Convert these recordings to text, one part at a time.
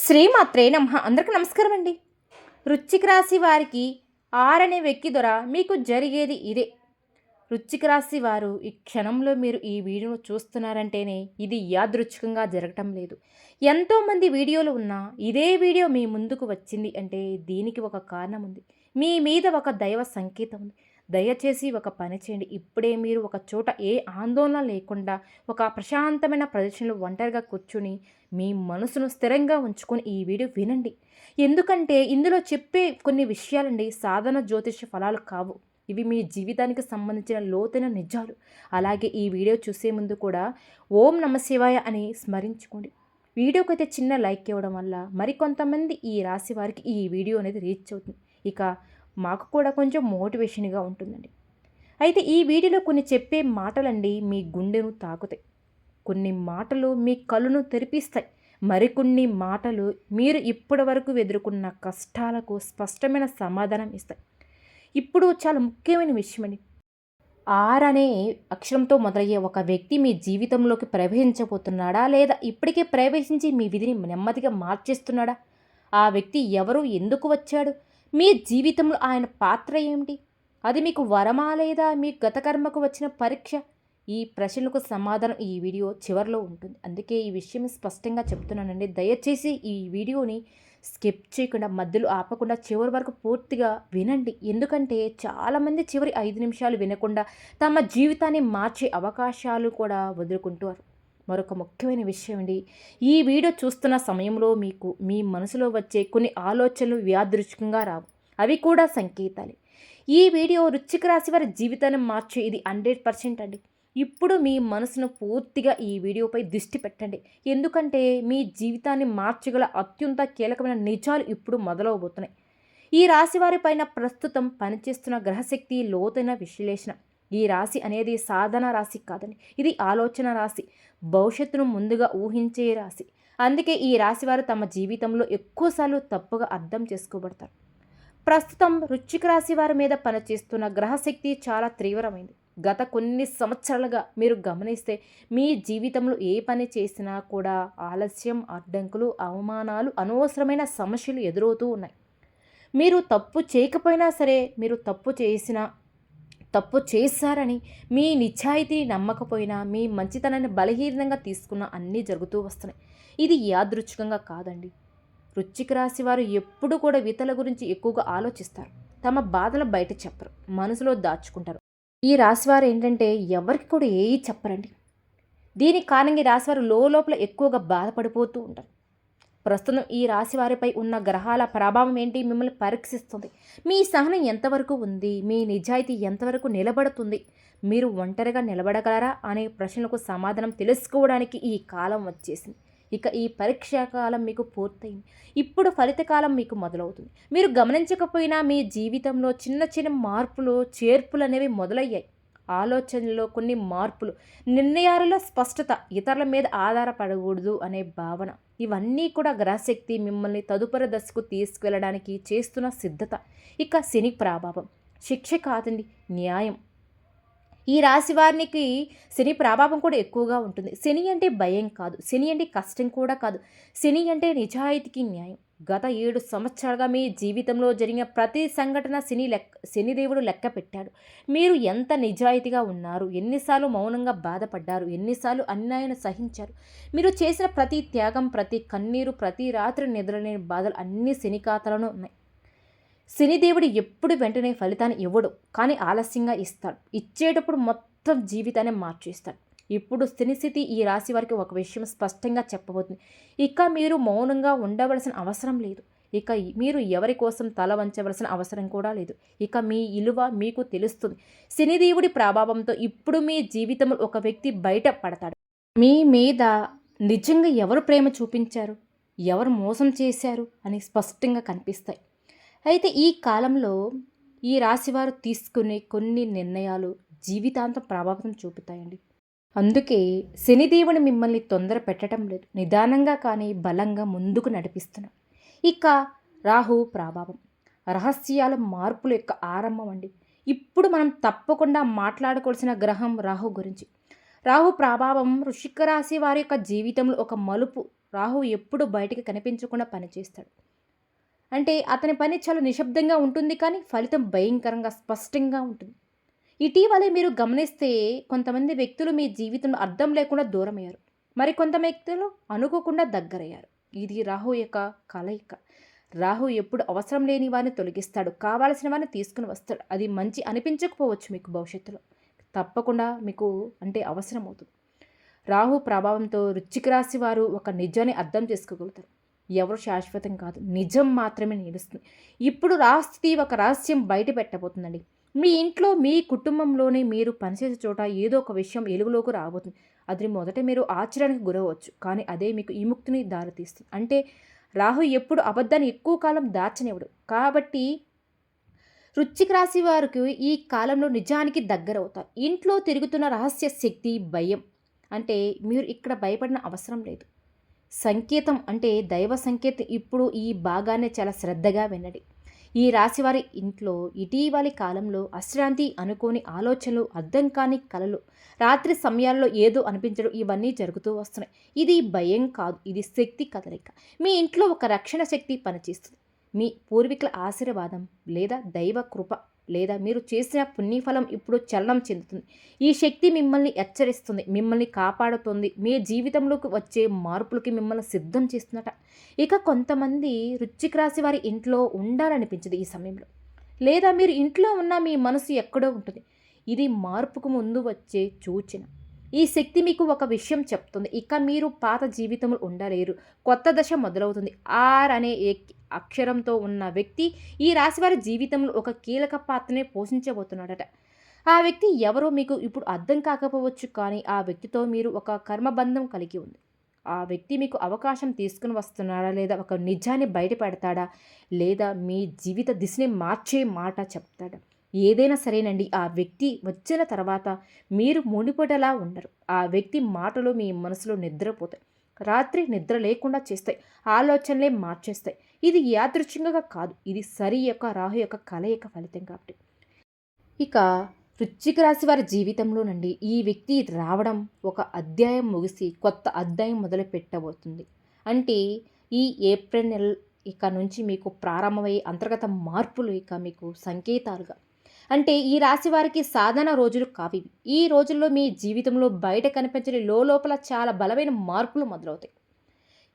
శ్రీమాత్రే నమః. అందరికీ నమస్కారం అండి. వృశ్చిక రాశి వారికి 6 అనే వ్యక్తి ద్వారా మీకు జరిగేది ఇదే. వృశ్చిక రాశి వారు ఈ క్షణంలో మీరు ఈ వీడియోను చూస్తున్నారంటేనే ఇది యాదృచ్ఛికంగా జరగటం లేదు. ఎంతోమంది వీడియోలు ఉన్నా ఇదే వీడియో మీ ముందుకు వచ్చింది అంటే దీనికి ఒక కారణం ఉంది. మీ మీద ఒక దైవ సంకేతం ఉంది. దయచేసి ఒక పని చేయండి. ఇప్పుడే మీరు ఒక చోట ఏ ఆందోళన లేకుండా ఒక ప్రశాంతమైన ప్రదేశంలో ఒంటరిగా కూర్చుని మీ మనసును స్థిరంగా ఉంచుకొని ఈ వీడియో వినండి. ఎందుకంటే ఇందులో చెప్పే కొన్ని విషయాలండి సాధన జ్యోతిష ఫలాలు కావు. ఇవి మీ జీవితానికి సంబంధించిన లోతైన నిజాలు. అలాగే ఈ వీడియో చూసే ముందు కూడా ఓం నమ శివాయ అని స్మరించుకోండి. వీడియోకైతే చిన్న లైక్ ఇవ్వడం వల్ల మరికొంతమంది ఈ రాశి వారికి ఈ వీడియో అనేది రీచ్ అవుతుంది. ఇక మాకు కూడా కొంచెం మోటివేషన్గా ఉంటుందండి. అయితే ఈ వీడియోలో కొన్ని చెప్పే మాటలండి మీ గుండెను తాకుతాయి. కొన్ని మాటలు మీ కళ్ళను తెరిపిస్తాయి. మరికొన్ని మాటలు మీరు ఇప్పటి వరకు ఎదుర్కొన్న కష్టాలకు స్పష్టమైన సమాధానం ఇస్తాయి. ఇప్పుడు చాలా ముఖ్యమైన విషయం అండి. ఆర్ అనే అక్షరంతో మొదలయ్యే ఒక వ్యక్తి మీ జీవితంలోకి ప్రవేశించబోతున్నాడా, లేదా ఇప్పటికే ప్రవేశించి మీ విధిని నెమ్మదిగా మార్చేస్తున్నాడా? ఆ వ్యక్తి ఎవరు, ఎందుకు వచ్చాడు, మీ జీవితంలో ఆయన పాత్ర ఏమిటి, అది మీకు వరమా లేదా మీ గత కర్మకు వచ్చిన పరీక్ష? ఈ ప్రశ్నలకు సమాధానం ఈ వీడియో చివరిలో ఉంటుంది. అందుకే ఈ విషయం స్పష్టంగా చెప్తున్నానండి. దయచేసి ఈ వీడియోని స్కిప్ చేయకుండా, మధ్యలో ఆపకుండా చివరి వరకు పూర్తిగా వినండి. ఎందుకంటే చాలామంది చివరి 5 నిమిషాలు వినకుండా తమ జీవితాన్ని మార్చే అవకాశాలు కూడా వదులుకుంటారు. మరొక ముఖ్యమైన విషయం అండి, ఈ వీడియో చూస్తున్న సమయంలో మీకు మీ మనసులో వచ్చే కొన్ని ఆలోచనలు యాదృచ్ఛికంగా రావు. అవి కూడా సంకేతాలే. ఈ వీడియో వృశ్చిక రాశి వారి జీవితాన్ని మార్చే ఇది 100% అండి. ఇప్పుడు మీ మనసును పూర్తిగా ఈ వీడియోపై దృష్టి పెట్టండి. ఎందుకంటే మీ జీవితాన్ని మార్చగల అత్యంత కీలకమైన నిజాలు ఇప్పుడు మొదలవబోతున్నాయి. ఈ రాశి వారి పైన ప్రస్తుతం పనిచేస్తున్న గ్రహశక్తి లోతైన విశ్లేషణ. ఈ రాశి అనేది సాధన రాశి కాదండి, ఇది ఆలోచన రాశి, భవిష్యత్తును ముందుగా ఊహించే రాశి. అందుకే ఈ రాశి వారు తమ జీవితంలో ఎక్కువసార్లు తప్పుగా అర్థం చేసుకోబడతారు. ప్రస్తుతం వృశ్చిక రాశి వారి మీద పనిచేస్తున్న గ్రహశక్తి చాలా తీవ్రమైంది. గత కొన్ని సంవత్సరాలుగా మీరు గమనిస్తే మీ జీవితంలో ఏ పని చేసినా కూడా ఆలస్యం, అడ్డంకులు, అవమానాలు, అనవసరమైన సమస్యలు ఎదురవుతూ ఉన్నాయి. మీరు తప్పు చేయకపోయినా సరే, మీరు తప్పు చేశారని మీ నిజాయితీ నమ్మకపోయినా, మీ మంచితనాన్ని బలహీనంగా తీసుకున్న అన్నీ జరుగుతూ వస్తున్నాయి. ఇది యాదృచ్ఛికంగా కాదండి. వృశ్చిక రాశి వారు ఎప్పుడు కూడా ఇతరుల గురించి ఎక్కువగా ఆలోచిస్తారు. తమ బాధలు బయట చెప్పరు, మనసులో దాచుకుంటారు. ఈ రాశివారు ఏంటంటే ఎవరికి కూడా ఏవి చెప్పరండి. దీనికి కారణంగా ఈ రాశివారు లోపల ఎక్కువగా బాధపడిపోతూ ఉంటారు. ప్రస్తుతం ఈ రాశి వారిపై ఉన్న గ్రహాల ప్రభావం ఏంటి మిమ్మల్ని పరీక్షిస్తుంది. మీ సహనం ఎంతవరకు ఉంది, మీ నిజాయితీ ఎంతవరకు నిలబడుతుంది, మీరు ఒంటరిగా నిలబడగలరా అనే ప్రశ్నలకు సమాధానం తెలుసుకోవడానికి ఈ కాలం వచ్చేసింది. ఇక ఈ పరీక్షా కాలం మీకు పూర్తయింది. ఇప్పుడు ఫలిత కాలం మీకు మొదలవుతుంది. మీరు గమనించకపోయినా మీ జీవితంలో చిన్న చిన్న మార్పులు, చేర్పులు అనేవి మొదలయ్యాయి. ఆలోచనలో కొన్ని మార్పులు, నిర్ణయాలలో స్పష్టత, ఇతరుల మీద ఆధారపడకూడదు అనే భావన, ఇవన్నీ కూడా గ్రహశక్తి మిమ్మల్ని తదుపరి దశకు తీసుకువెళ్ళడానికి చేస్తున్న సిద్ధత. ఇక శని ప్రభావం, శిక్ష కాదండి, న్యాయం. ఈ రాశి వారికి శని ప్రభావం కూడా ఎక్కువగా ఉంటుంది. శని అంటే భయం కాదు, శని అంటే కష్టం కూడా కాదు, శని అంటే నిజాయితీకి న్యాయం. గత 7 సంవత్సరాలుగా మీ జీవితంలో జరిగిన ప్రతి సంఘటన శనిదేవుడు లెక్క పెట్టాడు. మీరు ఎంత నిజాయితీగా ఉన్నారు, ఎన్నిసార్లు మౌనంగా బాధపడ్డారు, ఎన్నిసార్లు అన్యాయాన్ని సహించారు. మీరు చేసిన ప్రతి త్యాగం, ప్రతి కన్నీరు, ప్రతి రాత్రి నిద్రలేని బాధలు అన్నీ శని ఖాతాలోనే ఉన్నాయి. శనిదేవుడు ఎప్పుడు వెంటనే ఫలితాన్ని ఇవ్వడు, కానీ ఆలస్యంగా ఇస్తాడు. ఇచ్చేటప్పుడు మొత్తం జీవితాన్ని మార్చేస్తాడు. ఇప్పుడు స్థితి ఈ రాశి వారికి ఒక విషయం స్పష్టంగా చెప్పబోతుంది. ఇక మీరు మౌనంగా ఉండవలసిన అవసరం లేదు. ఇక మీరు ఎవరి కోసం తల వంచవలసిన అవసరం కూడా లేదు. ఇక మీ విలువ మీకు తెలుస్తుంది. శనిదేవుడి ప్రభావంతో ఇప్పుడు మీ జీవితంలో ఒక వ్యక్తి బయట పడతాడు. మీ మీద నిజంగా ఎవరు ప్రేమ చూపించారు, ఎవరు మోసం చేశారు అని స్పష్టంగా కనిపిస్తాయి. అయితే ఈ కాలంలో ఈ రాశివారు తీసుకునే కొన్ని నిర్ణయాలు జీవితాంతం ప్రభావితం చూపుతాయండి. అందుకే శనిదేవుని మిమ్మల్ని తొందర పెట్టడం లేదు, నిదానంగా కానీ బలంగా ముందుకు నడిపిస్తున్నాడు. ఇక రాహు ప్రభావం, రహస్యాల మార్పుల యొక్క ఆరంభం అండి. ఇప్పుడు మనం తప్పకుండా మాట్లాడుకోవాల్సిన గ్రహం రాహు గురించి. రాహు ప్రభావం వృశ్చిక రాశి వారి యొక్క జీవితంలో ఒక మలుపు రాహు ఎప్పుడు బయటికి కనిపించకుండా పనిచేస్తాడు. అంటే అతని పని చాలా నిశ్శబ్దంగా ఉంటుంది, కానీ ఫలితం భయంకరంగా స్పష్టంగా ఉంటుంది. ఇటీవలే మీరు గమనిస్తే కొంతమంది వ్యక్తులు మీ జీవితంలో అర్థం లేకుండా దూరమయ్యారు. మరి కొంత వ్యక్తులు అనుకోకుండా దగ్గరయ్యారు. ఇది రాహు యొక్క కలయిక. రాహు ఎప్పుడు అవసరం లేని వారిని తొలగిస్తాడు, కావాల్సిన వారిని తీసుకుని వస్తాడు. అది మంచి అనిపించకపోవచ్చు మీకు భవిష్యత్తులో, తప్పకుండా మీకు అంటే అవసరం అవుతుంది. రాహు ప్రభావంతో వృశ్చిక రాశి వారు ఒక నిజాన్ని అర్థం చేసుకోగలుగుతారు. ఎవరు శాశ్వతం కాదు, నిజం మాత్రమే నిలుస్తుంది. ఇప్పుడు రాస్థితి ఒక రహస్యం బయట పెట్టబోతుందండి. మీ ఇంట్లో మీ కుటుంబంలోనే మీరు పనిచేసే చోట ఏదో ఒక విషయం వెలుగులోకి రాబోతుంది. అది మొదట మీరు ఆశ్చర్యానికి గురవచ్చు, కానీ అదే మీకు విముక్తిని దారితీస్తుంది. అంటే రాహు ఎప్పుడు అబద్ధాన్ని ఎక్కువ కాలం దాచనివ్వడు. కాబట్టి వృశ్చిక రాశి వారికి ఈ కాలంలో నిజానికి దగ్గరవుతారు. ఇంట్లో తిరుగుతున్న రహస్య శక్తి భయం అంటే మీరు ఇక్కడ భయపడిన అవసరం లేదు. సంకేతం అంటే దైవ సంకేతం. ఇప్పుడు ఈ భాగాన్ని చాలా శ్రద్ధగా వినండి. ఈ రాశివారి ఇంట్లో ఇటీవలి కాలంలో అశ్రాంతి, అనుకోని ఆలోచనలు, అర్థం కాని కలలు, రాత్రి సమయాల్లో ఏదో అనిపించడం, ఇవన్నీ జరుగుతూ వస్తున్నాయి. ఇది భయం కాదు, ఇది శక్తి కదలిక. మీ ఇంట్లో ఒక రక్షణ శక్తి పనిచేస్తుంది. మీ పూర్వీకుల ఆశీర్వాదం లేదా దైవ కృప లేదా మీరు చేసిన పుణ్యఫలం ఇప్పుడు చలనం చెందుతుంది. ఈ శక్తి మిమ్మల్ని హెచ్చరిస్తుంది, మిమ్మల్ని కాపాడుతుంది, మీ జీవితంలోకి వచ్చే మార్పులకి మిమ్మల్ని సిద్ధం చేస్తున్నట. ఇక కొంతమంది వృశ్చిక రాశి వారి ఇంట్లో ఉండాలనిపించదు ఈ సమయంలో, లేదా మీరు ఇంట్లో ఉన్న మీ మనసు ఎక్కడో ఉంటుంది. ఇది మార్పుకు ముందు వచ్చే సూచన. ఈ శక్తి మీకు ఒక విషయం చెప్తుంది, ఇక మీరు పాత జీవితంలో ఉండలేరు, కొత్త దశ మొదలవుతుంది. ఆర్ అనే అక్షరంతో ఉన్న వ్యక్తి ఈ రాశివారి జీవితంలో ఒక కీలక పాత్రనే పోషించబోతున్నాడట. ఆ వ్యక్తి ఎవరో మీకు ఇప్పుడు అర్థం కాకపోవచ్చు, కానీ ఆ వ్యక్తితో మీరు ఒక కర్మబంధం కలిగి ఉంది. ఆ వ్యక్తి మీకు అవకాశం తీసుకుని వస్తున్నాడా, లేదా ఒక నిజాన్ని బయటపెడతాడా, లేదా మీ జీవిత దిశని మార్చే మాట చెప్తాడా, ఏదైనా సరేనండి. ఆ వ్యక్తి వచ్చిన తర్వాత మీరు మునిపటలా ఉండరు. ఆ వ్యక్తి మాటలు మీ మనసులో నిద్రపోతాయి, రాత్రి నిద్ర లేకుండా చేస్తాయి, ఆలోచనలే మార్చేస్తాయి. ఇది యాదృచ్ఛికంగా కాదు, ఇది సరి యొక్క రాహు యొక్క కలయిక ఫలితం. కాబట్టి ఇక వృశ్చిక రాశి వారి జీవితంలో నుండి ఈ వ్యక్తి రావడం ఒక అధ్యాయం ముగిసి కొత్త అధ్యాయం మొదలు పెట్టబోతుంది. అంటే ఈ ఏప్రిల్ నెల ఇక నుంచి మీకు ప్రారంభమయ్యే అంతర్గత మార్పులు ఇక మీకు సంకేతాలుగా, అంటే ఈ రాశి వారికి సాధన రోజులు కావి. ఈ రోజుల్లో మీ జీవితంలో బయట కనిపించని లోపల చాలా బలమైన మార్పులు మొదలవుతాయి.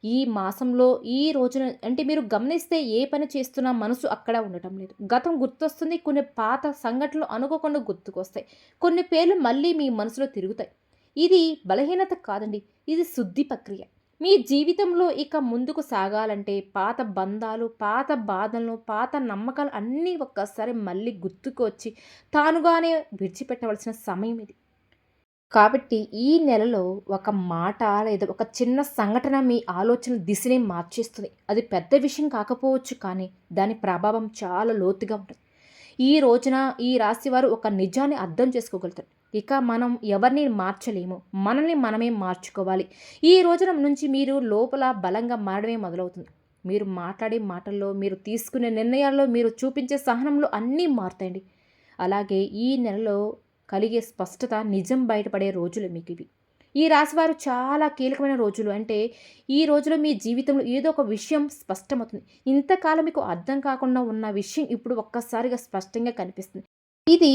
ఈ మాసంలో ఈ రోజున అంటే మీరు గమనిస్తే ఏ పని చేస్తున్నా మనసు అక్కడ ఉండటం లేదు. గతం గుర్తొస్తుంది, కొన్ని పాత సంఘటనలు అనుకోకుండా గుర్తుకొస్తాయి, కొన్ని పేర్లు మళ్ళీ మీ మనసులో తిరుగుతాయి. ఇది బలహీనత కాదండి, ఇది శుద్ధి ప్రక్రియ. మీ జీవితంలో ఇక ముందుకు సాగాలంటే పాత బంధాలు, పాత బాధలను, పాత నమ్మకాలు అన్నీ ఒక్కసారి మళ్ళీ గుర్తుకు వచ్చి తానుగానే విడిచిపెట్టవలసిన సమయం ఇది. కాబట్టి ఈ నెలలో ఒక మాట లేదా ఒక చిన్న సంఘటన మీ ఆలోచన దిశని మార్చేస్తుంది. అది పెద్ద విషయం కాకపోవచ్చు, కానీ దాని ప్రభావం చాలా లోతుగా ఉంటుంది. ఈ రోజున ఈ రాశివారు ఒక నిజాన్ని అర్థం చేసుకోగలుగుతారు. ఇక మనం ఎవరిని మార్చలేము, మనల్ని మనమే మార్చుకోవాలి. ఈ రోజున నుంచి మీరు లోపల బలంగా మారడమే మొదలవుతుంది. మీరు మాట్లాడే మాటల్లో, మీరు తీసుకునే నిర్ణయాల్లో, మీరు చూపించే సహనంలో అన్నీ మారుతాయండి. అలాగే ఈ నెలలో కలిగే స్పష్టత, నిజం బయటపడే రోజులు మీకు ఇవి. ఈ రాశివారు చాలా కీలకమైన రోజులు. అంటే ఈ రోజులో మీ జీవితంలో ఏదో ఒక విషయం స్పష్టమవుతుంది. ఇంతకాలం మీకు అర్థం కాకుండా ఉన్న విషయం ఇప్పుడు ఒక్కసారిగా స్పష్టంగా కనిపిస్తుంది. ఇది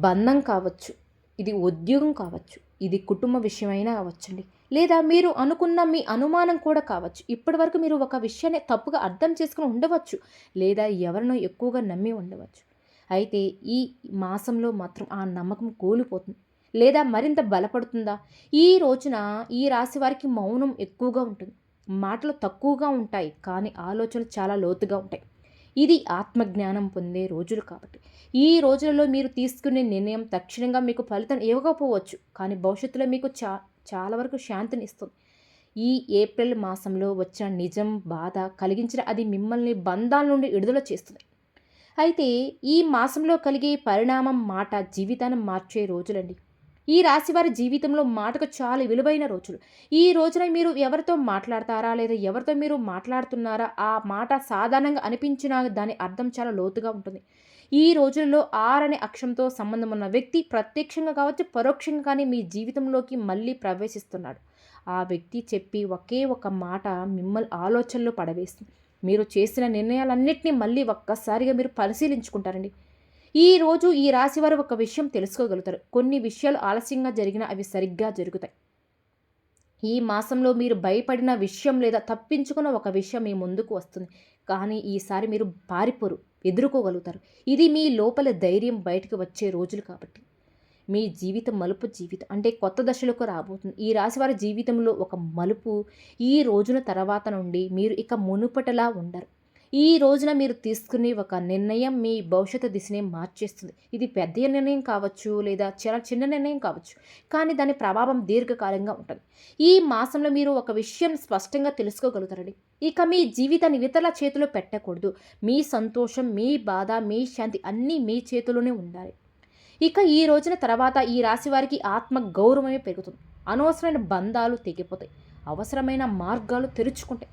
బంధం కావచ్చు, ఇది ఉద్యోగం కావచ్చు, ఇది కుటుంబ విషయమైనా కావచ్చండి, లేదా మీరు అనుకున్న మీ అనుమానం కూడా కావచ్చు. ఇప్పటి వరకు మీరు ఒక విషయాన్ని తప్పుగా అర్థం చేసుకుని ఉండవచ్చు, లేదా ఎవరినో ఎక్కువగా నమ్మి ఉండవచ్చు. అయితే ఈ మాసంలో మాత్రం ఆ నమ్మకం కూలిపోతుంది, లేదా మరింత బలపడుతుందా. ఈ రోజున ఈ రాశి వారికి మౌనం ఎక్కువగా ఉంటుంది, మాటలు తక్కువగా ఉంటాయి, కానీ ఆలోచనలు చాలా లోతుగా ఉంటాయి. ఇది ఆత్మజ్ఞానం పొందే రోజులు. కాబట్టి ఈ రోజులలో మీరు తీసుకునే నిర్ణయం తక్షణంగా మీకు ఫలితం ఇవ్వకపోవచ్చు, కానీ భవిష్యత్తులో మీకు చాలా వరకు శాంతిని ఇస్తుంది. ఈ ఏప్రిల్ మాసంలో వచ్చిన నిజం, బాధ కలిగించిన అది మిమ్మల్ని బంధాల నుండి విడుదల చేస్తుంది. అయితే ఈ మాసంలో కలిగే పరిణామం మాట జీవితాన్ని మార్చే రోజులండి. ఈ రాశివారి జీవితంలో మాటకు చాలా విలువైన రోజులు. ఈ రోజున మీరు ఎవరితో మాట్లాడతారా, లేదా ఎవరితో మీరు మాట్లాడుతున్నారా, ఆ మాట సాధారణంగా అనిపించినా దాని అర్థం చాలా లోతుగా ఉంటుంది. ఈ రోజుల్లో ఆర్ అనే అక్షరంతో సంబంధం ఉన్న వ్యక్తి ప్రత్యక్షంగా కావచ్చు, పరోక్షంగా కానీ మీ జీవితంలోకి మళ్ళీ ప్రవేశిస్తున్నాడు. ఆ వ్యక్తి చెప్పి ఒకే ఒక మాట మిమ్మల్ని ఆలోచనలో పడవేస్తుంది. మీరు చేసిన నిర్ణయాలన్నింటినీ మళ్ళీ ఒక్కసారిగా మీరు పరిశీలించుకుంటారండి. ఈరోజు ఈ రాశివారు ఒక విషయం తెలుసుకోగలుగుతారు. కొన్ని విషయాలు ఆలస్యంగా జరిగినా అవి సరిగ్గా జరుగుతాయి. ఈ మాసంలో మీరు భయపడిన విషయం లేదా తప్పించుకున్న ఒక విషయం మీ ముందుకు వస్తుంది. కానీ ఈసారి మీరు పారిపోరు, ఎదుర్కోగలుగుతారు. ఇది మీ లోపల ధైర్యం బయటకు వచ్చే రోజులు కాబట్టి. మీ జీవితం మలుపు జీవితం అంటే కొత్త దశలకు రాబోతుంది. ఈ రాశివారి జీవితంలో ఒక మలుపు. ఈ రోజున తర్వాత నుండి మీరు ఇక మునుపటలా ఉండరు. ఈ రోజున మీరు తీసుకునే ఒక నిర్ణయం మీ భవిష్యత్తు దిశనే మార్చేస్తుంది. ఇది పెద్ద నిర్ణయం కావచ్చు లేదా చాలా చిన్న నిర్ణయం కావచ్చు. కానీ దాని ప్రభావం దీర్ఘకాలంగా ఉంటుంది. ఈ మాసంలో మీరు ఒక విషయం స్పష్టంగా తెలుసుకోగలుగుతారండి. ఇక మీ జీవితాన్ని ఇతరుల చేతిలో పెట్టకూడదు. మీ సంతోషం, మీ బాధ, మీ శాంతి అన్నీ మీ చేతిలోనే ఉండాలి. ఇక ఈ రోజున తర్వాత ఈ రాశి వారికి ఆత్మ గౌరవమే పెరుగుతుంది. అనవసరమైన బంధాలు తెగిపోతాయి. అవసరమైన మార్గాలు తెరుచుకుంటాయి.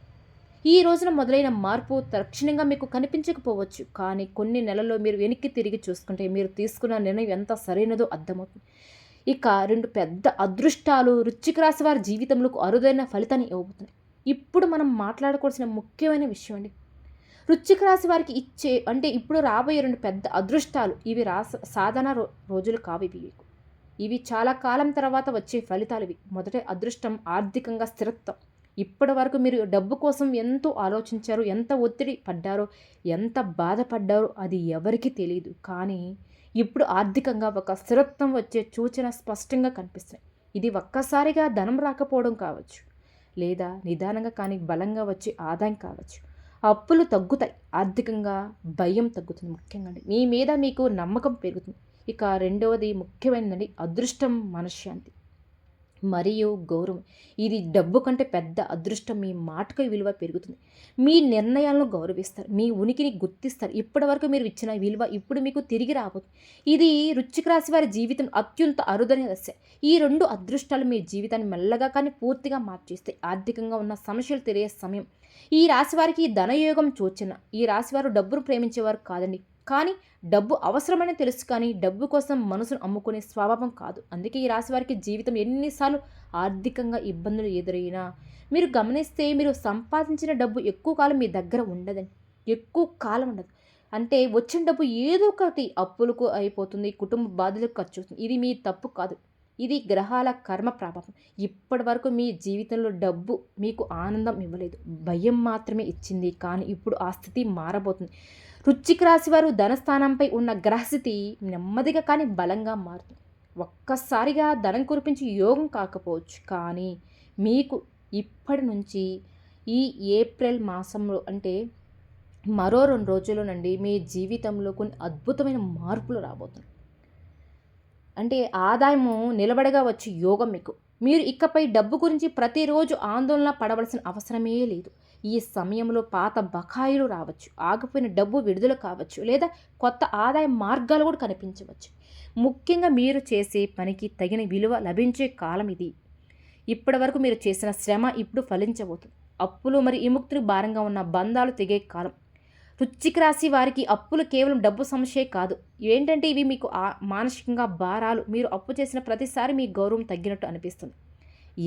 ఈ రోజున మొదలైన మార్పు తక్షణంగా మీకు కనిపించకపోవచ్చు. కానీ కొన్ని నెలల్లో మీరు వెనక్కి తిరిగి చూసుకుంటే మీరు తీసుకున్న నిర్ణయం ఎంత సరైనదో అర్థమవుతుంది. ఇక 2 పెద్ద అదృష్టాలు వృశ్చిక రాశి వారి జీవితంలో అరుదైన ఫలితాన్ని ఇవ్వబోతున్నాయి. ఇప్పుడు మనం మాట్లాడుకోవాల్సిన ముఖ్యమైన విషయం అండి. వృశ్చిక రాశి వారికి ఇప్పుడు రాబోయే 2 పెద్ద అదృష్టాలు. ఇవి సాధారణ రోజులు కావు. ఇవి చాలా కాలం తర్వాత వచ్చే ఫలితాలు ఇవి. మొదటి అదృష్టం ఆర్థికంగా స్థిరత్వం. ఇప్పటి వరకు మీరు డబ్బు కోసం ఎంతో ఆలోచించారు, ఎంత ఒత్తిడి పడ్డారో, ఎంత బాధపడ్డారో అది ఎవరికీ తెలియదు. కానీ ఇప్పుడు ఆర్థికంగా ఒక స్థిరత్వం వచ్చే సూచన స్పష్టంగా కనిపిస్తున్నాయి. ఇది ఒక్కసారిగా ధనం రాకపోవడం కావచ్చు, లేదా నిదానంగా కానీ బలంగా వచ్చే ఆదాయం కావచ్చు. అప్పులు తగ్గుతాయి, ఆర్థికంగా భయం తగ్గుతుంది. ముఖ్యంగా మీ మీద మీకు నమ్మకం పెరుగుతుంది. ఇక రెండవది ముఖ్యమైనదండి, అదృష్టం, మనశ్శాంతి మరియు గౌరవం. ఇది డబ్బు కంటే పెద్ద అదృష్టం. మీ మాటకు విలువ పెరుగుతుంది. మీ నిర్ణయాలను గౌరవిస్తారు, మీ ఉనికిని గుర్తిస్తారు. ఇప్పటి వరకు మీరు ఇచ్చిన విలువ ఇప్పుడు మీకు తిరిగి రాబోతుంది. ఇది వృశ్చిక రాశి వారి జీవితం అత్యంత అరుదైన దశ. ఈ 2 అదృష్టాలు మీ జీవితాన్ని మెల్లగా కానీ పూర్తిగా మార్చేస్తాయి. ఆర్థికంగా ఉన్న సమస్యలు తెలియ సమయం. ఈ రాశి వారికి ధనయోగం సూచన. ఈ రాశివారు డబ్బును ప్రేమించేవారు కాదండి, కానీ డబ్బు అవసరమని తెలుసు. కానీ డబ్బు కోసం మనసును అమ్ముకునే స్వభావం కాదు. అందుకే ఈ రాశి వారికి జీవితం ఎన్నిసార్లు ఆర్థికంగా ఇబ్బందులు ఎదురైనా మీరు గమనిస్తే మీరు సంపాదించిన డబ్బు ఎక్కువ కాలం మీ దగ్గర ఉండదండి. ఎక్కువ కాలం ఉండదు. అంటే వచ్చిన డబ్బు ఏదో ఒకటి అప్పులకు అయిపోతుంది, కుటుంబ బాధలకు ఖర్చు అవుతుంది. ఇది మీ తప్పు కాదు, ఇది గ్రహాల కర్మ ప్రభావం. ఇప్పటి వరకు మీ జీవితంలో డబ్బు మీకు ఆనందం ఇవ్వలేదు, భయం మాత్రమే ఇచ్చింది. కానీ ఇప్పుడు ఆ స్థితి మారబోతుంది. వృశ్చిక రాశి వారు ధనస్థానంపై ఉన్న గ్రహస్థితి నెమ్మదిగా కానీ బలంగా మారుతుంది. ఒక్కసారిగా ధనం కురిపించి యోగం కాకపోవచ్చు, కానీ మీకు ఇప్పటి నుంచి ఈ ఏప్రిల్ మాసంలో అంటే మరో 2 రోజుల నుండి మీ జీవితంలో కొన్ని అద్భుతమైన మార్పులు రాబోతున్నాయి. అంటే ఆదాయము నిలబడగా వచ్చే యోగం మీకు. మీరు ఇకపై డబ్బు గురించి ప్రతిరోజు ఆందోళన పడవలసిన అవసరమే లేదు. ఈ సమయంలో పాత బకాయిలు రావచ్చు, ఆగిపోయిన డబ్బు విడుదల కావచ్చు, లేదా కొత్త ఆదాయ మార్గాలు కూడా కనిపించవచ్చు. ముఖ్యంగా మీరు చేసే పనికి తగిన విలువ లభించే కాలం ఇది. ఇప్పటి వరకు మీరు చేసిన శ్రమ ఇప్పుడు ఫలించబోతుంది. అప్పులు మరియు విముక్తికి భారంగా ఉన్న బంధాలు తెగే కాలం. వృశ్చిక రాశి వారికి అప్పులు కేవలం డబ్బు సమస్యే కాదు. ఏంటంటే ఇవి మీకు మానసికంగా భారాలు. మీరు అప్పు చేసిన ప్రతిసారి మీ గౌరవం తగ్గినట్టు అనిపిస్తుంది.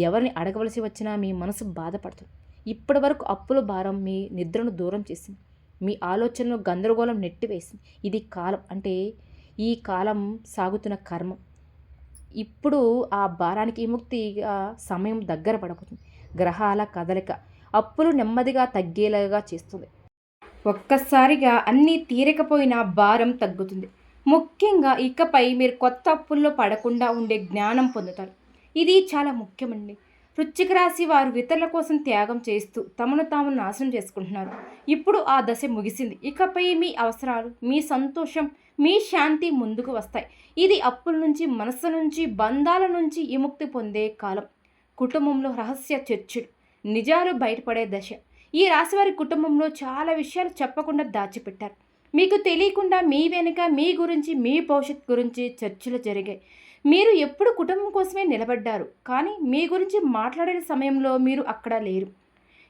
ఎవరిని అడగవలసి వచ్చినా మీ మనసు బాధపడుతుంది. ఇప్పటి వరకు అప్పుల భారం మీ నిద్రను దూరం చేసింది, మీ ఆలోచనలు గందరగోళం నెట్టివేసింది. ఇది కాలం అంటే ఈ కాలం సాగుతున్న కర్మ. ఇప్పుడు ఆ భారానికి విముక్తిగా సమయం దగ్గర పడబోతుంది. గ్రహాల కదలిక అప్పులు నెమ్మదిగా తగ్గేలాగా చేస్తుంది. ఒక్కసారిగా అన్నీ తీరకపోయినా భారం తగ్గుతుంది. ముఖ్యంగా ఇకపై మీరు కొత్త అప్పుల్లో పడకుండా ఉండే జ్ఞానం పొందుతారు. ఇది చాలా ముఖ్యమండి. వృశ్చిక రాశి వారు ఇతరుల కోసం త్యాగం చేస్తూ తమను తాము నాశనం చేసుకుంటున్నారు. ఇప్పుడు ఆ దశ ముగిసింది. ఇకపై మీ అవసరాలు, మీ సంతోషం, మీ శాంతి ముందుకు వస్తాయి. ఇది అప్పుల నుంచి, మనస్సు నుంచి, బంధాల నుంచి విముక్తి పొందే కాలం. కుటుంబంలో రహస్య చర్చలు, నిజాలు బయటపడే దశ. ఈ రాశివారి కుటుంబంలో చాలా విషయాలు చెప్పకుండా దాచిపెట్టారు. మీకు తెలియకుండా మీ వెనుక మీ గురించి, మీ భవిష్యత్ గురించి చర్చలు జరిగాయి. మీరు ఎప్పుడు కుటుంబం కోసమే నిలబడ్డారు, కానీ మీ గురించి మాట్లాడే సమయంలో మీరు అక్కడ లేరు.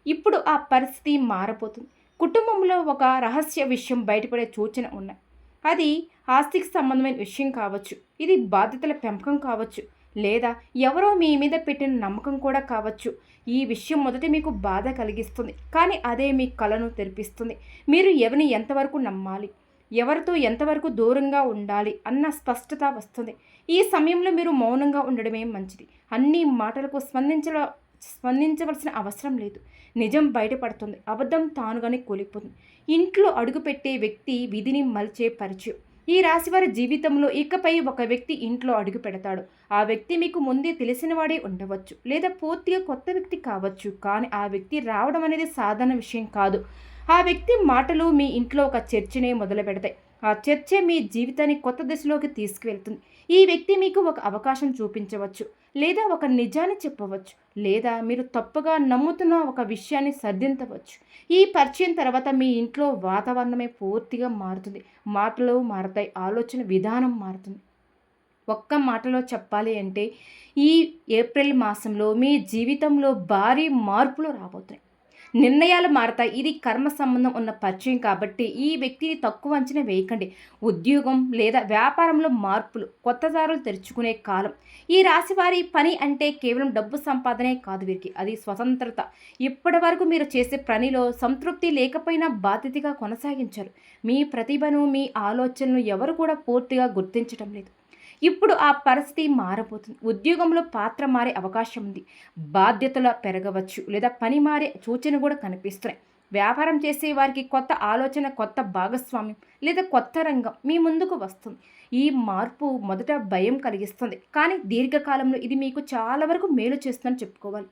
ఇప్పుడు ఆ పరిస్థితి మారబోతుంది. కుటుంబంలో ఒక రహస్య విషయం బయటపడే సూచన ఉన్నాయి. అది ఆస్తికి సంబంధమైన విషయం కావచ్చు, ఇది బాధ్యతల పెంపకం కావచ్చు, లేదా ఎవరో మీ మీద పెట్టిన నమ్మకం కూడా కావచ్చు. ఈ విషయం మొదట మీకు బాధ కలిగిస్తుంది, కానీ అదే మీ కలను తెరిపిస్తుంది. మీరు ఎవరిని ఎంతవరకు నమ్మాలి, ఎవరితో ఎంతవరకు దూరంగా ఉండాలి అన్న స్పష్టత వస్తుంది. ఈ సమయంలో మీరు మౌనంగా ఉండడమే మంచిది. అన్ని మాటలకు స్పందించవలసిన అవసరం లేదు. నిజం బయటపడుతుంది, అబద్ధం తానుగానే కూలిపోతుంది. ఇంట్లో అడుగుపెట్టే వ్యక్తి విధిని మలిచే పరిచయం. ఈ రాశివారి జీవితంలో ఇకపై ఒక వ్యక్తి ఇంట్లో అడుగు పెడతాడు. ఆ వ్యక్తి మీకు ముందే తెలిసినవాడే ఉండవచ్చు, లేదా పూర్తిగా కొత్త వ్యక్తి కావచ్చు. కానీ ఆ వ్యక్తి రావడం అనేది సాధారణ విషయం కాదు. ఆ వ్యక్తి మాటలు మీ ఇంట్లో ఒక చర్చనే మొదలు పెడతాయి. ఆ చర్చ మీ జీవితాన్ని కొత్త దశలోకి తీసుకువెళ్తుంది. ఈ వ్యక్తి మీకు ఒక అవకాశం చూపించవచ్చు, లేదా ఒక నిజాన్ని చెప్పవచ్చు, లేదా మీరు తప్పుగా నమ్ముతున్న ఒక విషయాన్ని సర్దించవచ్చు. ఈ పరిచయం తర్వాత మీ ఇంట్లో వాతావరణమే పూర్తిగా మారుతుంది. మాటలు మారతాయి, ఆలోచన విధానం మారుతుంది. ఒక్క మాటలో చెప్పాలి అంటే ఈ ఏప్రిల్ మాసంలో మీ జీవితంలో భారీ మార్పులు రాబోతున్నాయి. నిర్ణయాలు మారతాయి. ఇది కర్మ సంబంధం ఉన్న పరిచయం కాబట్టి ఈ వ్యక్తిని తక్కువ అంచనా వేయకండి. ఉద్యోగం లేదా వ్యాపారంలో మార్పులు, కొత్త దారులు తెరుచుకునే కాలం. ఈ రాశి వారి పని అంటే కేవలం డబ్బు సంపాదనే కాదు, వీరికి అది స్వతంత్రత. ఇప్పటి వరకు మీరు చేసే పనిలో సంతృప్తి లేకపోయినా బాధ్యతగా కొనసాగించారు. మీ ప్రతిభను, మీ ఆలోచనలు ఎవరు కూడా పూర్తిగా గుర్తించడం లేదు. ఇప్పుడు ఆ పరిస్థితి మారబోతుంది. ఉద్యోగంలో పాత్ర మారే అవకాశం ఉంది. బాధ్యతలు పెరగవచ్చు, లేదా పని మారే సూచన కూడా కనిపిస్తున్నాయి. వ్యాపారం చేసే వారికి కొత్త ఆలోచన, కొత్త భాగస్వామ్యం లేదా కొత్త రంగం మీ ముందుకు వస్తుంది. ఈ మార్పు మొదట భయం కలిగిస్తుంది, కానీ దీర్ఘకాలంలో ఇది మీకు చాలా వరకు మేలు చేస్తుందని చెప్పుకోవాలి.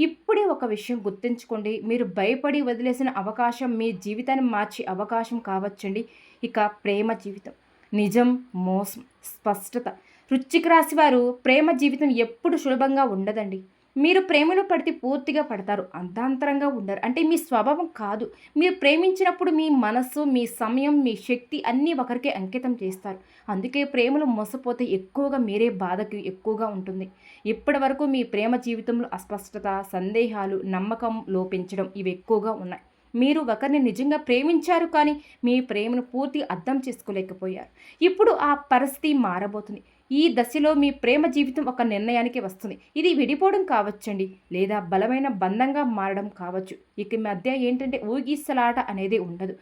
ఇప్పుడే ఒక విషయం గుర్తుంచుకోండి, మీరు భయపడి వదిలేసిన అవకాశం మీ జీవితాన్ని మార్చే అవకాశం కావచ్చండి. ఇక ప్రేమ జీవితం, నిజం, మోసం, స్పష్టత. వృశ్చిక రాశి వారు ప్రేమ జీవితం ఎప్పుడు సులభంగా ఉండదండి. మీరు ప్రేమలో పడితే పూర్తిగా పడతారు, అర్ధాంతరంగా ఉండరు. అంటే మీ స్వభావం కాదు. మీరు ప్రేమించినప్పుడు మీ మనస్సు, మీ సమయం, మీ శక్తి అన్నీ ఒకరికే అంకితం చేస్తారు. అందుకే ప్రేమలో మోసపోతే ఎక్కువగా మీరే బాధకి ఎక్కువగా ఉంటుంది. ఇప్పటి వరకు మీ ప్రేమ జీవితంలో అస్పష్టత, సందేహాలు, నమ్మకం లోపించడం ఇవి ఎక్కువగా ఉన్నాయి. మీరు ఒకరిని నిజంగా ప్రేమించారు, కానీ మీ ప్రేమను పూర్తిగా అర్థం చేసుకోలేకపోయారు. ఇప్పుడు ఆ పరిస్థితి మారబోతుంది. ఈ దశలో మీ ప్రేమ జీవితం ఒక నిర్ణయానికి వస్తుంది. ఇది విడిపోవడం కావచ్చండి, లేదా బలమైన బంధంగా మారడం కావచ్చు. ఇక మధ్య ఏంటంటే ఊగిసలాట అనేది ఉండదు.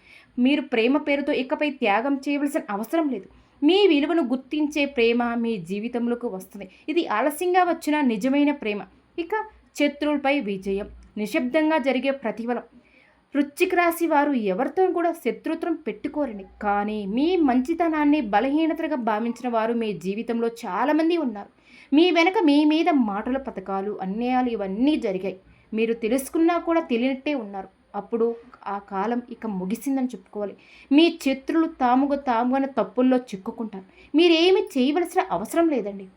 మీరు ప్రేమ పేరుతో ఇకపై త్యాగం చేయవలసిన అవసరం లేదు. మీ విలువను గుర్తించే ప్రేమ మీ జీవితంలోకి వస్తుంది. ఇది ఆలస్యంగా వచ్చిన నిజమైన ప్రేమ. ఇక శత్రువులపై విజయం, నిశ్శబ్దంగా జరిగే ప్రతిఫలం. వృశ్చిక రాశి వారు ఎవరితో కూడా శత్రుత్వం పెట్టుకోరండి, కానీ మీ మంచితనాన్ని బలహీనతగా భావించిన వారు మీ జీవితంలో చాలామంది ఉన్నారు. మీ వెనక మీ మీద మాటల పథకాలు, అన్యాయాలు ఇవన్నీ జరిగాయి. మీరు తెలుసుకున్నా కూడా తెలియనట్టే ఉన్నారు. అప్పుడు ఆ కాలం ఇక ముగిసిందని చెప్పుకోవాలి. మీ శత్రులు తాముగా తప్పుల్లో చిక్కుకుంటారు. మీరేమి చేయవలసిన అవసరం లేదండి.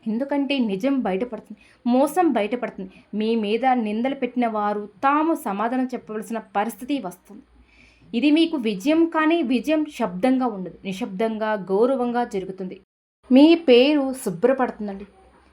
ఎందుకంటే నిజం బయటపడుతుంది, మోసం బయటపడుతుంది. మీ మీద నిందలు పెట్టిన వారు తాము సమాధానం చెప్పవలసిన పరిస్థితి వస్తుంది. ఇది మీకు విజయం, కానీ విజయం శబ్దంగా ఉండదు, నిశ్శబ్దంగా గౌరవంగా జరుగుతుంది. మీ పేరు శుభ్రపడుతుందండి,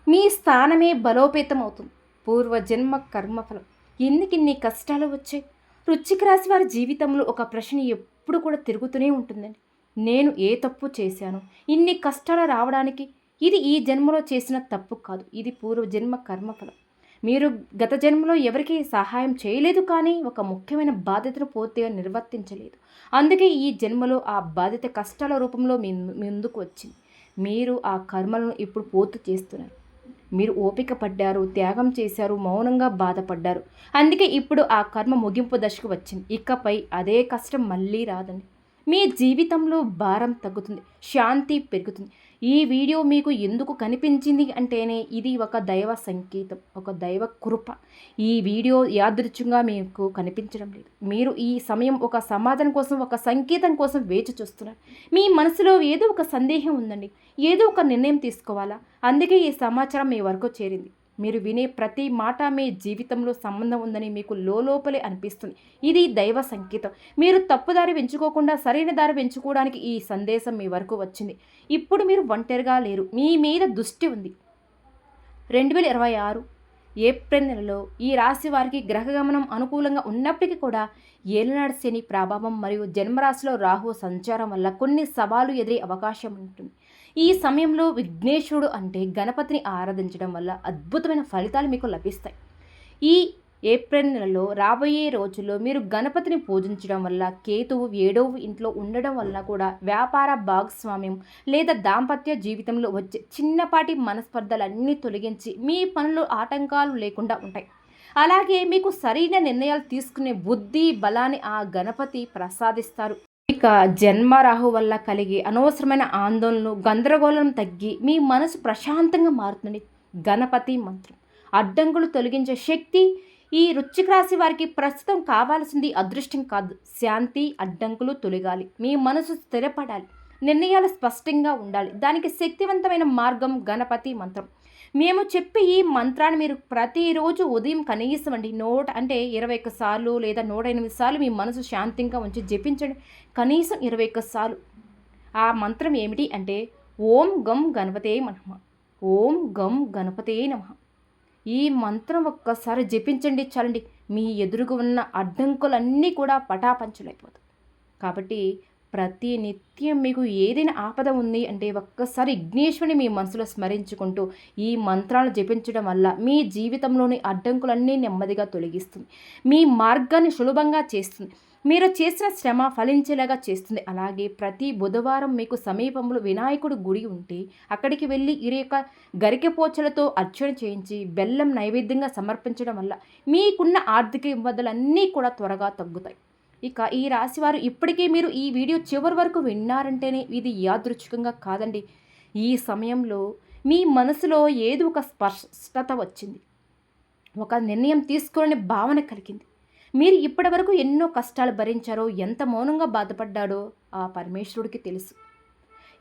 మీ స్థానమే బలోపేతం అవుతుంది. పూర్వజన్మ కర్మఫలం. ఎందుకిన్ని కష్టాలు వచ్చాయి? వృశ్చిక రాశి వారి జీవితంలో ఒక ప్రశ్న ఎప్పుడు కూడా తిరుగుతూనే ఉంటుందండి. నేను ఏ తప్పు చేశాను ఇన్ని కష్టాలు రావడానికి? ఇది ఈ జన్మలో చేసిన తప్పు కాదు, ఇది పూర్వజన్మ కర్మఫలం. మీరు గత జన్మలో ఎవరికి సహాయం చేయలేదు, కానీ ఒక ముఖ్యమైన బాధ్యతను పూర్తిగా నిర్వర్తించలేదు. అందుకే ఈ జన్మలో ఆ బాధ్యత కష్టాల రూపంలో మీ ముందుకు వచ్చింది. మీరు ఆ కర్మలను ఇప్పుడు పూర్తి చేస్తున్నారు. మీరు ఓపిక పడ్డారు, త్యాగం చేశారు, మౌనంగా బాధపడ్డారు. అందుకే ఇప్పుడు ఆ కర్మ ముగింపు దశకు వచ్చింది. ఇకపై అదే కష్టం మళ్ళీ రాదండి. మీ జీవితంలో భారం తగ్గుతుంది, శాంతి పెరుగుతుంది. ఈ వీడియో మీకు ఎందుకు కనిపించింది అంటేనే ఇది ఒక దైవ సంకేతం, ఒక దైవ కృప. ఈ వీడియో యాదృచ్ఛికంగా మీకు కనిపించడం లేదు. మీరు ఈ సమయం ఒక సమాధానం కోసం, ఒక సంకేతం కోసం వేచి చూస్తున్నారు. మీ మనసులో ఏదో ఒక సందేహం ఉందండి, ఏదో ఒక నిర్ణయం తీసుకోవాలా. అందుకే ఈ సమాచారం మీ వరకు చేరింది. మీరు వినే ప్రతి మాట మీ జీవితంలో సంబంధం ఉందని మీకు లోపలే అనిపిస్తుంది. ఇది దైవ సంకేతం. మీరు తప్పుదారి ఎంచుకోకుండా సరైన దారి ఎంచుకోవడానికి ఈ సందేశం మీ వరకు వచ్చింది. ఇప్పుడు మీరు ఒంటరిగా లేరు, మీ మీద దృష్టి ఉంది. 2026 ఏప్రిల్ నెలలో ఈ రాశి వారికి గ్రహగమనం అనుకూలంగా ఉన్నప్పటికీ కూడా ఏలినాడు శని ప్రభావం మరియు జన్మరాశిలో రాహు సంచారం వల్ల కొన్ని సవాలు ఎదురే అవకాశం ఉంటుంది. ఈ సమయంలో విఘ్నేశ్వరుడు అంటే గణపతిని ఆరాధించడం వల్ల అద్భుతమైన ఫలితాలు మీకు లభిస్తాయి. ఈ ఏప్రిల్ నెలలో రాబోయే రోజుల్లో మీరు గణపతిని పూజించడం వల్ల కేతువు 7వ ఇంట్లో ఉండడం వల్ల కూడా వ్యాపార భాగస్వామ్యం లేదా దాంపత్య జీవితంలో వచ్చే చిన్నపాటి మనస్పర్ధలన్నీ తొలగించి మీ పనులు ఆటంకాలు లేకుండా ఉంటాయి. అలాగే మీకు సరైన నిర్ణయాలు తీసుకునే బుద్ధి బలాన్ని ఆ గణపతి ప్రసాదిస్తారు. ఇక జన్మరాహు వల్ల కలిగే అనవసరమైన ఆందోళనలు గందరగోళం తగ్గి మీ మనసు ప్రశాంతంగా మారుతుంది. గణపతి మంత్రం అడ్డంకులు తొలగించే శక్తి. ఈ వృశ్చిక రాశి వారికి ప్రస్తుతం కావాల్సింది అదృష్టం కాదు, శాంతి. అడ్డంకులు తొలగాలి, మీ మనసు స్థిరపడాలి, నిర్ణయాలు స్పష్టంగా ఉండాలి. దానికి శక్తివంతమైన మార్గం గణపతి మంత్రం. మేము చెప్పే ఈ మంత్రాన్ని మీరు ప్రతిరోజు ఉదయం కనీసం 21 సార్లు లేదా 108 సార్లు మీ మనసు శాంతంగా ఉంచి జపించండి. కనీసం 21 సార్లు. ఆ మంత్రం ఏమిటి అంటే ఓం గం గణపతే నమః, ఓం గం గణపతే నమః. ఈ మంత్రం ఒక్కసారి జపించండి చాలండి, మీ ఎదురుగా ఉన్న అడ్డంకులన్నీ కూడా పటాపంచలైపోతాయి. కాబట్టి ప్రతి నిత్యం మీకు ఏదైనా ఆపద ఉంది అంటే ఒక్కసారి విఘ్నేశ్వరుని మీ మనసులో స్మరించుకుంటూ ఈ మంత్రాలు జపించడం వల్ల మీ జీవితంలోని అడ్డంకులన్నీ నెమ్మదిగా తొలగిస్తుంది, మీ మార్గాన్ని సులభంగా చేస్తుంది, మీరు చేసిన శ్రమ ఫలించేలాగా చేస్తుంది. అలాగే ప్రతి బుధవారం మీకు సమీపంలో వినాయకుడు గుడి ఉంటే అక్కడికి వెళ్ళి గరికెపోచలతో అర్చన చేయించి బెల్లం నైవేద్యంగా సమర్పించడం వల్ల మీకున్న ఆర్థిక ఇబ్బందులన్నీ కూడా త్వరగా తగ్గుతాయి. ఇక ఈ రాశివారు ఇప్పటికీ మీరు ఈ వీడియో చివరి వరకు విన్నారంటేనే ఇది యాదృచ్ఛికంగా కాదండి. ఈ సమయంలో మీ మనసులో ఏదో ఒక స్పష్టత వచ్చింది, ఒక నిర్ణయం తీసుకోవాలని భావన కలిగింది. మీరు ఇప్పటి వరకు ఎన్నో కష్టాలు భరించారో, ఎంత మౌనంగా బాధపడ్డాడో ఆ పరమేశ్వరుడికి తెలుసు.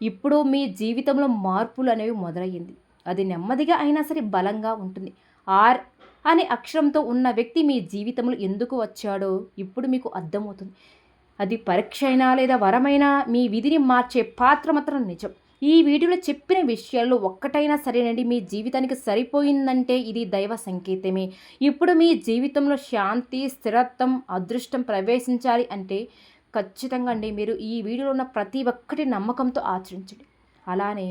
ఇప్పుడు మీ జీవితంలో మార్పులు అనేవి మొదలయ్యింది. అది నెమ్మదిగా అయినా సరే బలంగా ఉంటుంది. ఆర్ అనే అక్షరంతో ఉన్న వ్యక్తి మీ జీవితంలో ఎందుకు వచ్చాడో ఇప్పుడు మీకు అర్థమవుతుంది. అది పరీక్ష అయినా లేదా వరమైనా మీ విధిని మార్చే పాత్ర మాత్రం నిజం. ఈ వీడియోలో చెప్పిన విషయాల్లో ఒక్కటైనా సరేనండి మీ జీవితానికి సరిపోయిందంటే ఇది దైవ సంకేతమే. ఇప్పుడు మీ జీవితంలో శాంతి, స్థిరత్వం, అదృష్టం ప్రవేశించాలి అంటే ఖచ్చితంగా అండి మీరు ఈ వీడియోలో ఉన్న ప్రతి ఒక్కటి నమ్మకంతో ఆచరించండి. అలానే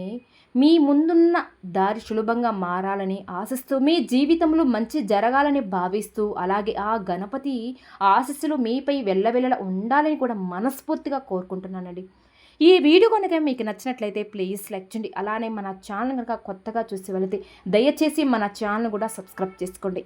మీ ముందున్న దారి సులభంగా మారాలని ఆశిస్తూ, మీ జీవితంలో మంచి జరగాలని భావిస్తూ, అలాగే ఆ గణపతి ఆశీస్సులు మీపై వెళ్ళవెళ్ళ ఉండాలని కూడా మనస్ఫూర్తిగా కోరుకుంటున్నానండి. ఈ వీడియో కనుక మీకు నచ్చినట్లయితే ప్లీజ్ లైక్ చేయండి. అలానే మన ఛానల్ కనుక కొత్తగా చూసి వెళితే దయచేసి మన ఛానల్ కూడా సబ్స్క్రైబ్ చేసుకోండి.